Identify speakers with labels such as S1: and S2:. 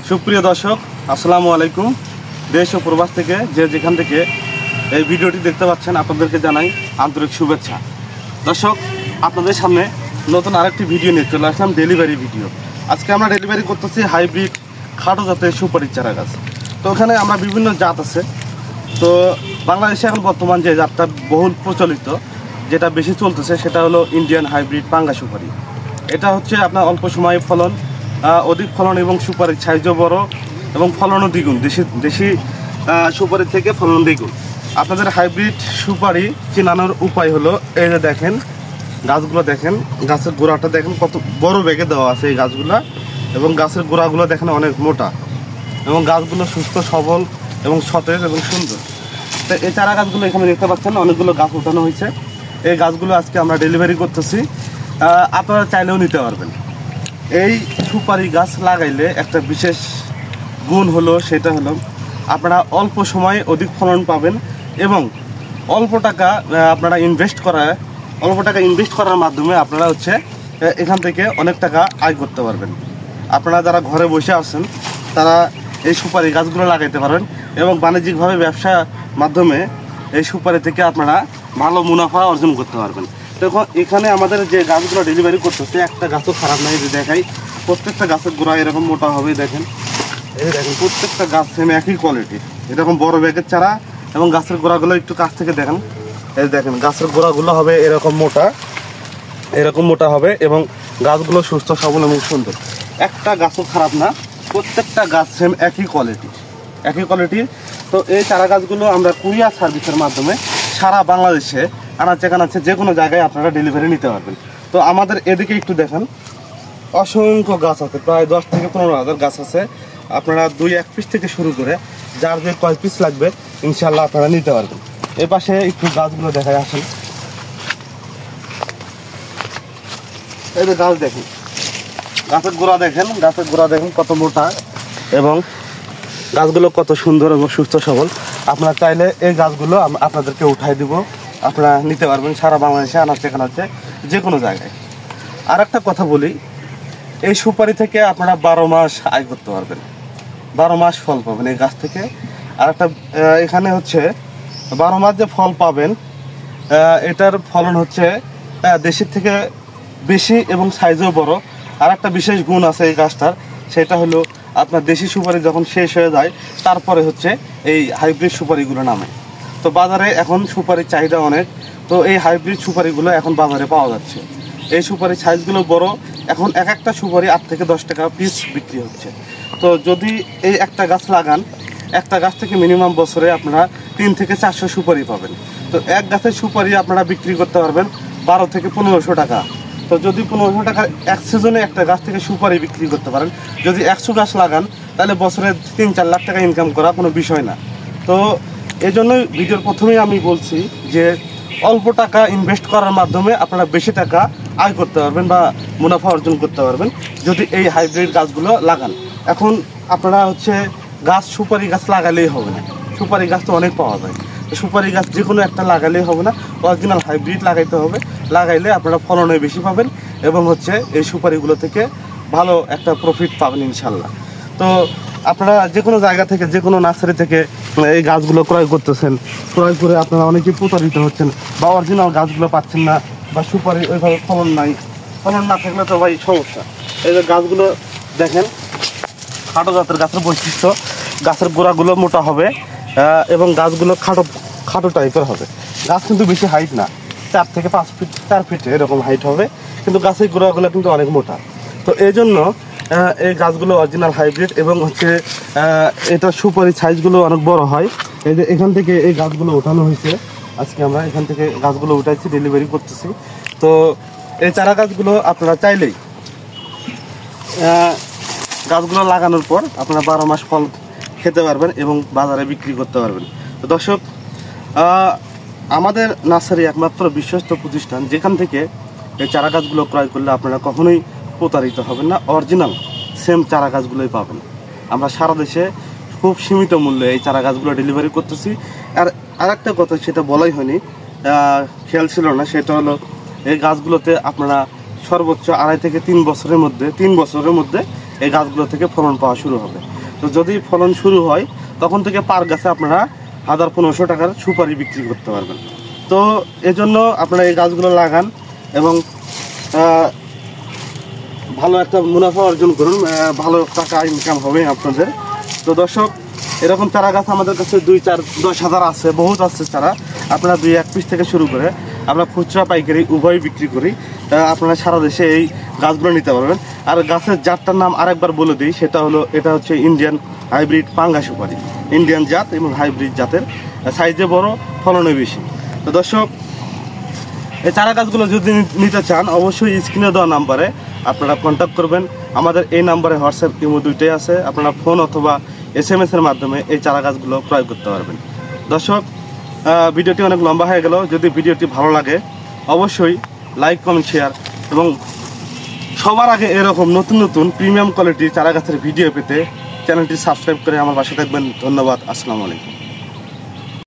S1: সুপ্রিয় দর্শক, আসসালামু আলাইকুম। দেশ ও প্রবাস থেকে যে যেখান থেকে এই ভিডিওটি দেখতে পাচ্ছেন আপনাদেরকে জানাই আন্তরিক শুভেচ্ছা। দর্শক, আপনাদের সামনে নতুন আরেকটি ভিডিও নিয়ে চলে আসলাম, ডেলিভারি ভিডিও। আজকে আমরা ডেলিভারি করতেছি হাইব্রিড খাটো জাতের সুপারি চারা গাছ। তো ওখানে আমরা বিভিন্ন জাত আছে। তো বাংলাদেশে এখন বর্তমান যে জাতটা বহুল প্রচলিত, যেটা বেশি চলতেছে, সেটা হলো ইন্ডিয়ান হাইব্রিড পাঙ্গা সুপারি। এটা হচ্ছে আপনার অল্প সময়ে ফলন, অধিক ফলন এবং সুপারির সাইজও বড় এবং ফলনও দ্বিগুণ। দেশি সুপারি থেকে ফলন দ্বিগুণ। আপনাদের হাইব্রিড সুপারি চেনানোর উপায় হলো, এই যে দেখেন গাছগুলো, দেখেন গাছের গোড়াটা দেখেন কত বড় বেগে দেওয়া আছে এই গাছগুলো, এবং গাছের গোড়াগুলো দেখেন অনেক মোটা, এবং গাছগুলো সুস্থ সবল এবং সতেজ এবং সুন্দর। তো এই চারা গাছগুলো এখানে দেখতে পাচ্ছেন, অনেকগুলো গাছ উঠানো হয়েছে। এই গাছগুলো আজকে আমরা ডেলিভারি করতেছি, আপনারা চাইলেও নিতে পারবেন। এই সুপারি গাছ লাগাইলে একটা বিশেষ গুণ হলো, সেটা হলো আপনারা অল্প সময়ে অধিক ফলন পাবেন এবং অল্প টাকা ইনভেস্ট করার মাধ্যমে আপনারা হচ্ছে এখান থেকে অনেক টাকা আয় করতে পারবেন। আপনারা যারা ঘরে বসে আছেন তারা এই সুপারি গাছগুলো লাগাইতে পারবেন এবং বাণিজ্যিকভাবে ব্যবসার মাধ্যমে এই সুপারি থেকে আপনারা ভালো মুনাফা অর্জন করতে পারবেন। দেখো, এখানে আমাদের যে গাছগুলো ডেলিভারি করতেছে, একটা গাছও খারাপ নাই। যে দেখাই, প্রত্যেকটা গাছের গোড়া এরকম মোটা হবে। দেখেন, এই দেখেন প্রত্যেকটা গাছ সেম একই কোয়ালিটি, এরকম বড় ব্যাগের চারা। এবং গাছের গোড়াগুলো একটু কাছ থেকে দেখেন, এই দেখেন গাছের গোড়াগুলো হবে এরকম মোটা হবে এবং গাছগুলো সুস্থ সবল এবং সুন্দর। একটা গাছও খারাপ না, প্রত্যেকটা গাছ সেম একই কোয়ালিটির। তো এই চারা গাছগুলো আমরা কুরিয়ার সার্ভিসের মাধ্যমে সারা বাংলাদেশে আনাচে যে কোনো জায়গায় আপনারা ডেলিভারি নিতে পারবেন। তো আমাদের এদিকে একটু দেখেন, অসংখ্য গাছ আছে, প্রায় 10 থেকে 15,000 গাছ আছে। আপনারা 2-1 পিস থেকে শুরু করে যার যে কয় পিস লাগবে ইনশাল্লাহ আপনারা নিতে পারবেন। এ পাশে একটু গাছগুলো দেখায় আসেন। এই যে গাছ দেখেন, গাছের গোড়া দেখেন কত মোটা এবং গাছগুলো কত সুন্দর এবং সুস্থ সবল। আপনারা চাইলে এই গাছগুলো আপনাদেরকে উঠাই দিব, আপনারা নিতে পারবেন সারা বাংলাদেশে আনাচে যে কোনো জায়গায়। আর একটা কথা বলি, এই সুপারি থেকে আপনারা 12 মাস আয় করতে পারবেন, 12 মাস ফল পাবেন এই গাছ থেকে। আর একটা এখানে হচ্ছে 12 মাস যে ফল পাবেন, এটার ফলন হচ্ছে দেশের থেকে বেশি এবং সাইজও বড়। আর একটা বিশেষ গুণ আছে এই গাছটার, সেটা হলো আপনার দেশি সুপারি যখন শেষ হয়ে যায় তারপরে হচ্ছে এই হাইব্রিড সুপারিগুলো নামে। তো বাজারে এখন সুপারির চাহিদা অনেক, তো এই হাইব্রিড সুপারিগুলো এখন বাজারে পাওয়া যাচ্ছে। এই সুপারির সাইজগুলো বড়, এখন একটা সুপারি 8 থেকে 10 টাকা পিস বিক্রি হচ্ছে। তো যদি এই একটা গাছ লাগান, একটা গাছ থেকে মিনিমাম বছরে আপনারা 3 থেকে 400 সুপারি পাবেন। তো এক গাছের সুপারি আপনারা বিক্রি করতে পারবেন 12 থেকে 1500 টাকা। তো যদি 1500 টাকা এক সিজনে একটা গাছ থেকে সুপারি বিক্রি করতে পারেন, যদি 100 গাছ লাগান তাহলে বছরে 3-4 লাখ টাকা ইনকাম করা কোনো বিষয় না। তো এই জন্যই ভিডিওর প্রথমেই আমি বলছি যে অল্প টাকা ইনভেস্ট করার মাধ্যমে আপনারা বেশি টাকা আয় করতে পারবেন বা মুনাফা অর্জন করতে পারবেন যদি এই হাইব্রিড গাছগুলো লাগান। এখন আপনারা হচ্ছে সুপারি গাছ লাগালেই হবে না, সুপারি গাছ তো অনেক পাওয়া যায়। সুপারি গাছ যে কোনো একটা লাগালেই হবে না, অরিজিনাল হাইব্রিড লাগাইতে হবে। লাগাইলে আপনারা ফলনে বেশি পাবেন এবং হচ্ছে এই সুপারিগুলো থেকে ভালো একটা প্রফিট পাবেন ইনশাল্লাহ। তো আপনারা যে কোনো জায়গা থেকে, যে কোনো নার্সারি থেকে এই গাছগুলো ক্রয় করতেছেন, ক্রয় করে আপনারা অনেকেই প্রতারিত হচ্ছেন বা অরিজিনাল গাছগুলো পাচ্ছেন না, বা সুপারি ওইভাবে ফলন না থাকলে তো ভাই সমস্যা। এই যে গাছগুলো দেখেন, খাটো জাতের গাছের বৈশিষ্ট্য, গাছের গোড়াগুলো মোটা হবে এবং গাছগুলো খাটো টাইপের হবে। গাছ কিন্তু বেশি হাইট না, 4 থেকে 5 ফিট 4 ফিট এরকম হাইট হবে, কিন্তু গাছের গোড়াগুলো কিন্তু অনেক মোটা। তো এই জন্য এই গাছগুলো অরিজিনাল হাইব্রিড এবং হচ্ছে এটা সুপারির সাইজগুলো অনেক বড় হয়। এই যে এখান থেকে এই গাছগুলো ওঠানো হয়েছে, আজকে আমরা এখান থেকে গাছগুলো উঠাইছি, ডেলিভারি করতেছি। তো এই চারা গাছগুলো আপনারা চাইলেই গাছগুলো লাগানোর পর আপনারা 12 মাস ফল খেতে পারবেন এবং বাজারে বিক্রি করতে পারবেন। তো দর্শক, আমাদের নার্সারি একমাত্র বিশ্বস্ত প্রতিষ্ঠান, যেখান থেকে এই চারা গাছগুলো ক্রয় করলে আপনারা কখনোই প্রতারিত হবেন না, অরিজিনাল সেম চারা গাছগুলোই পাবেন। আমরা সারা দেশে খুব সীমিত মূল্যে এই চারা গাছগুলো ডেলিভারি করতেছি। আর একটা কথা, সেটা বলাই হয়নি, খেয়াল ছিল না, সেটা হলো এই গাছগুলোতে আপনারা সর্বোচ্চ 2.5 থেকে 3 বছরের মধ্যে এই গাছগুলো থেকে ফলন পাওয়া শুরু হবে। তো যদি ফলন শুরু হয় তখন থেকে পার গাছে আপনারা 1000-1500 টাকার সুপারি বিক্রি করতে পারবেন। তো এজন্য আপনারা এই গাছগুলো লাগান এবং ভালো একটা মুনাফা অর্জন করুন, ভালো টাকা ইনকাম হবে আপনাদের। তো দর্শক, এরকম চারা গাছ আমাদের কাছে 2-4-10 হাজার আছে, বহুত আছে চারা। আপনারা 2-1 পিস থেকে শুরু করে আমরা খুচরা পাইকারি উভয় বিক্রি করি। আপনারা সারা দেশে এই গাছগুলো নিতে পারবেন। আর গাছের জাতটার নাম আরেকবার বলে দিই, সেটা হলো, এটা হচ্ছে ইন্ডিয়ান হাইব্রিড পাঙ্গা সুপারি। ইন্ডিয়ান জাত এবং হাইব্রিড জাতের, সাইজে বড়, ফলনে বেশি। তো দর্শক, এই চারা গাছগুলো যদি নিতে চান অবশ্যই স্ক্রিনে দেওয়া নাম্বারে আপনারা কন্ট্যাক্ট করবেন। আমাদের এই নাম্বারে হোয়াটসঅ্যাপ, ইমো দুইটাই আছে। আপনারা ফোন অথবা SMS এর মাধ্যমে এই চারা গাছগুলো ক্রয় করতে পারবেন। দর্শক, ভিডিওটি অনেক লম্বা হয়ে গেল। যদি ভিডিওটি ভালো লাগে অবশ্যই লাইক, কমেন্ট, শেয়ার এবং সবার আগে এরকম নতুন নতুন প্রিমিয়াম কোয়ালিটির চারা গাছের ভিডিও পেতে চ্যানেলটি সাবস্ক্রাইব করে আমার পাশে থাকবেন। ধন্যবাদ। আসসালামু আলাইকুম।